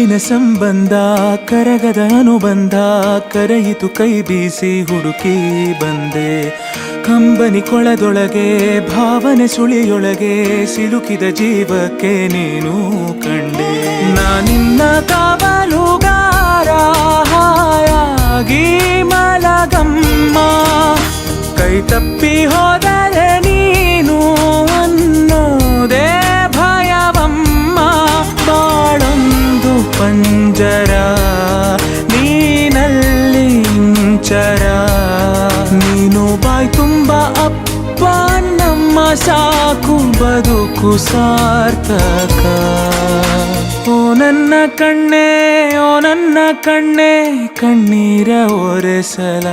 ಕನಸಿನ ಸಂಬಂಧ ಕರಗದ ಅನುಬಂಧ ಕರೆಯಿತು ಕೈ ಬೀಸಿ ಹುಡುಕಿ ಬಂದೆ ಕಂಬನಿ ಕೊಳದೊಳಗೆ ಭಾವನೆ ಸುಳಿಯೊಳಗೆ ಸಿಲುಕಿದ ಜೀವಕ್ಕೆ ನೀನು ಕಂಡೆ ನಾನಿನ್ನ ಕಾವಲುಗಾರ ಹಾಯಾಗಿ ಮಲಗಮ್ಮ ಕೈ ತಪ್ಪಿ ಹೋದರೆ ನೀನು ಅನ್ನೋದೇ ಭಯವಮ್ಮ ಬಾಳೊಂದು ಪಂಜರ ನೀನಲ್ಲಿ ಇಂಚರ ನೀನು ಬಾಯ್ ತುಂಬ ಅಪ್ಪ ನಮ್ಮ ಸಾಕು ಬದುಕು ಸಾರ್ಥಕ ಓ ನನ್ನ ಕಣ್ಣೇ ಓ ನನ್ನ ಕಣ್ಣೇ ಕಣ್ಣೀರ ಒರೆಸಲ